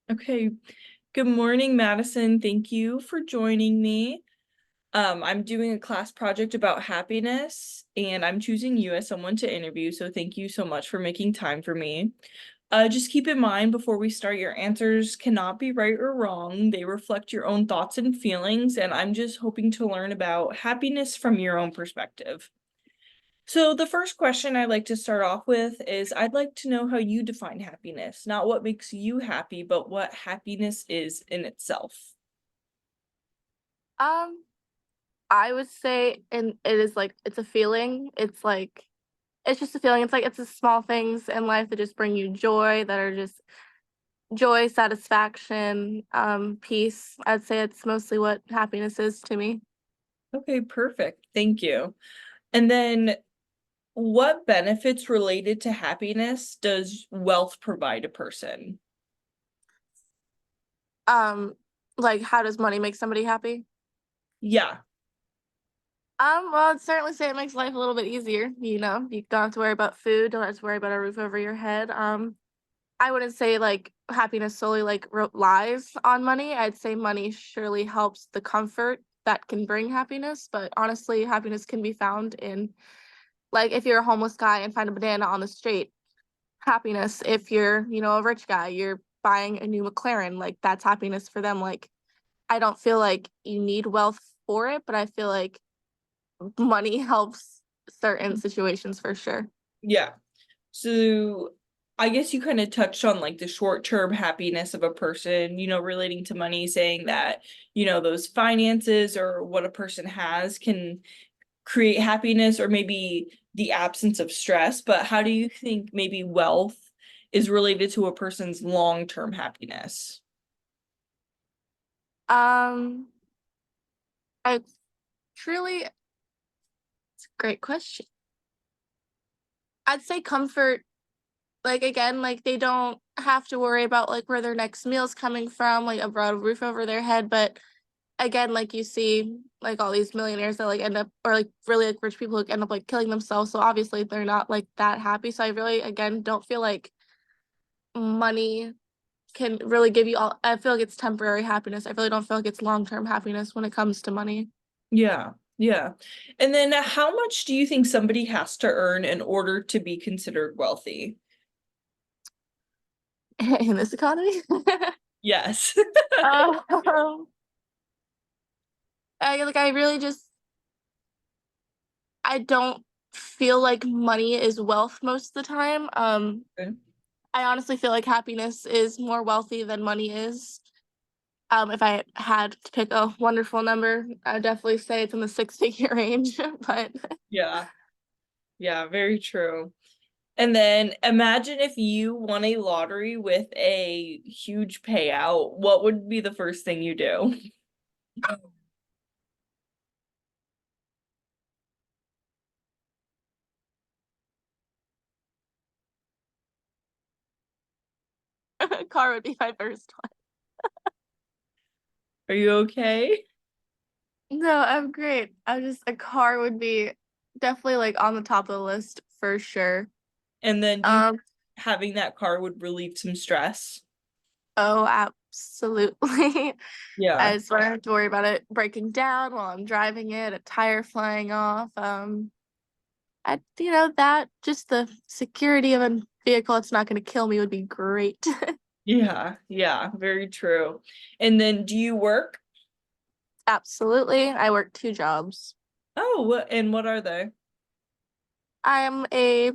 Okay. Good morning, Madison. Thank you for joining me. I'm doing a class project about happiness, and I'm choosing you as someone to interview, so thank you so much for making time for me. Just keep in mind before we start, your answers cannot be right or wrong. They reflect your own thoughts and feelings, and I'm just hoping to learn about happiness from your own perspective. So the first question I'd like to start off with is I'd like to know how you define happiness, not what makes you happy, but what happiness is in itself. Um, I would say, and it is like it's a feeling. It's just a feeling. It's the small things in life that just bring you joy, that are just joy, satisfaction, peace. I'd say it's mostly what happiness is to me. Okay, perfect. Thank you. And then what benefits related to happiness does wealth provide a person? Um, like how does money make somebody happy? Yeah. Well, I'd certainly say it makes life a little bit easier. You don't have to worry about food, don't have to worry about a roof over your head. I wouldn't say like happiness solely relies on money. I'd say money surely helps the comfort that can bring happiness, but honestly, happiness can be found in like if you're a homeless guy and find a banana on the street, happiness. If you're a rich guy, you're buying a new McLaren, like that's happiness for them. Like I don't feel like you need wealth for it, but I feel like money helps certain situations for sure. Yeah. So I guess you kind of touched on like the short-term happiness of a person, relating to money, saying that, those finances or what a person has can create happiness or maybe the absence of stress. But how do you think maybe wealth is related to a person's long-term happiness? Um, I truly, it's a great question. I'd say comfort. Like again, like they don't have to worry about like where their next meal's coming from, like a broad roof over their head. But again, like you see like all these millionaires that like end up or like really like rich people who end up like killing themselves. So obviously they're not like that happy. So I really again don't feel like money can really give you all. I feel like it's temporary happiness. I really don't feel like it's long-term happiness when it comes to money. Yeah, yeah. And then how much do you think somebody has to earn in order to be considered wealthy? In this economy. Yes. um, I really just I don't feel like money is wealth most of the time. I honestly feel like happiness is more wealthy than money is. If I had to pick a wonderful number, I'd definitely say it's in the six-figure range. But Yeah, yeah, very true. And then imagine if you won a lottery with a huge payout, what would be the first thing you do? a car would be my first one. Are you okay? No, I'm great. I'm just a car would be definitely like on the top of the list for sure. And then do you Um, having that car would relieve some stress? oh, absolutely. I Yeah. just don't have to worry about it breaking down while I'm driving it, a tire flying off. That just the security of a vehicle that's not going to kill me would be great. Yeah, yeah, very true. And then do you work? Absolutely. I work two jobs. Oh, and what are they? I am a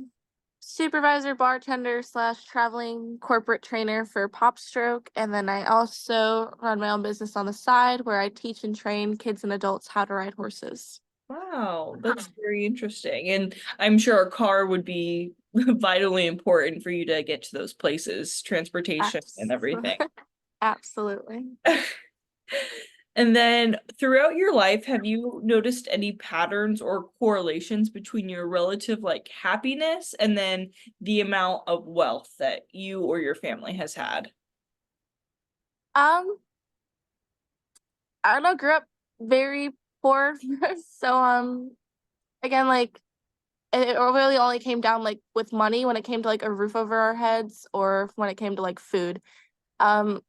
supervisor, bartender slash traveling corporate trainer for Pop Stroke, and then I also run my own business on the side where I teach and train kids and adults how to ride horses. Wow, that's very interesting. And I'm sure a car would be vitally important for you to get to those places, transportation and Abs- everything. Absolutely. And then throughout your life, have you noticed any patterns or correlations between your relative like happiness and then the amount of wealth that you or your family has had? Um, I don't know, grew up very poor. So again, like it really only came down like with money when it came to like a roof over our heads or when it came to like food. Um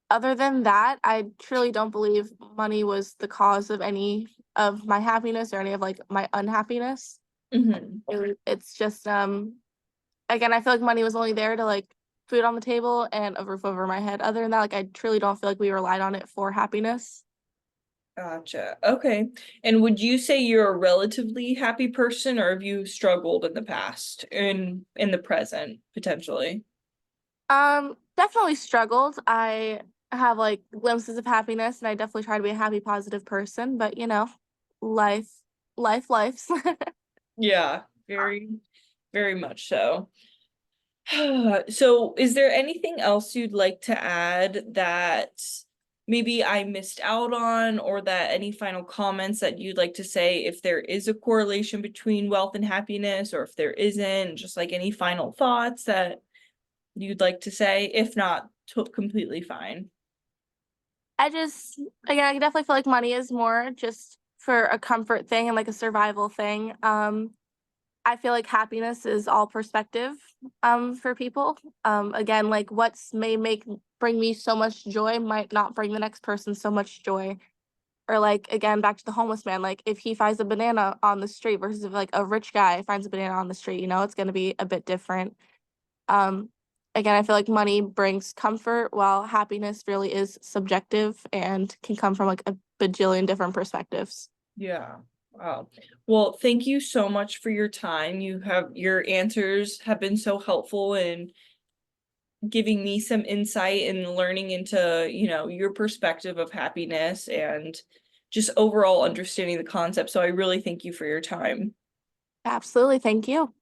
Other than that, I truly don't believe money was the cause of any of my happiness or any of like my unhappiness. Mhm. It's just again, I feel like money was only there to like food on the table and a roof over my head. Other than that, like I truly don't feel like we relied on it for happiness. Gotcha. Okay. And would you say you're a relatively happy person, or have you struggled in the past, in the present, potentially? Definitely struggled. I have like glimpses of happiness and I definitely try to be a happy, positive person, but life, life's. Yeah, very, very much so. So, is there anything else you'd like to add that maybe I missed out on, or that any final comments that you'd like to say if there is a correlation between wealth and happiness, or if there isn't, just like any final thoughts that you'd like to say? If not, completely fine. I just again, I definitely feel like money is more just for a comfort thing and like a survival thing. I feel like happiness is all perspective for people. Again, like what's may make bring me so much joy might not bring the next person so much joy. Or like again, back to the homeless man, like if he finds a banana on the street versus if like a rich guy finds a banana on the street, it's gonna be a bit different. Um, Again, I feel like money brings comfort while happiness really is subjective and can come from like a bajillion different perspectives. Yeah. Wow. Well, thank you so much for your time. Your answers have been so helpful in giving me some insight and learning into, your perspective of happiness and just overall understanding the concept. So I really thank you for your time. Absolutely. Thank you.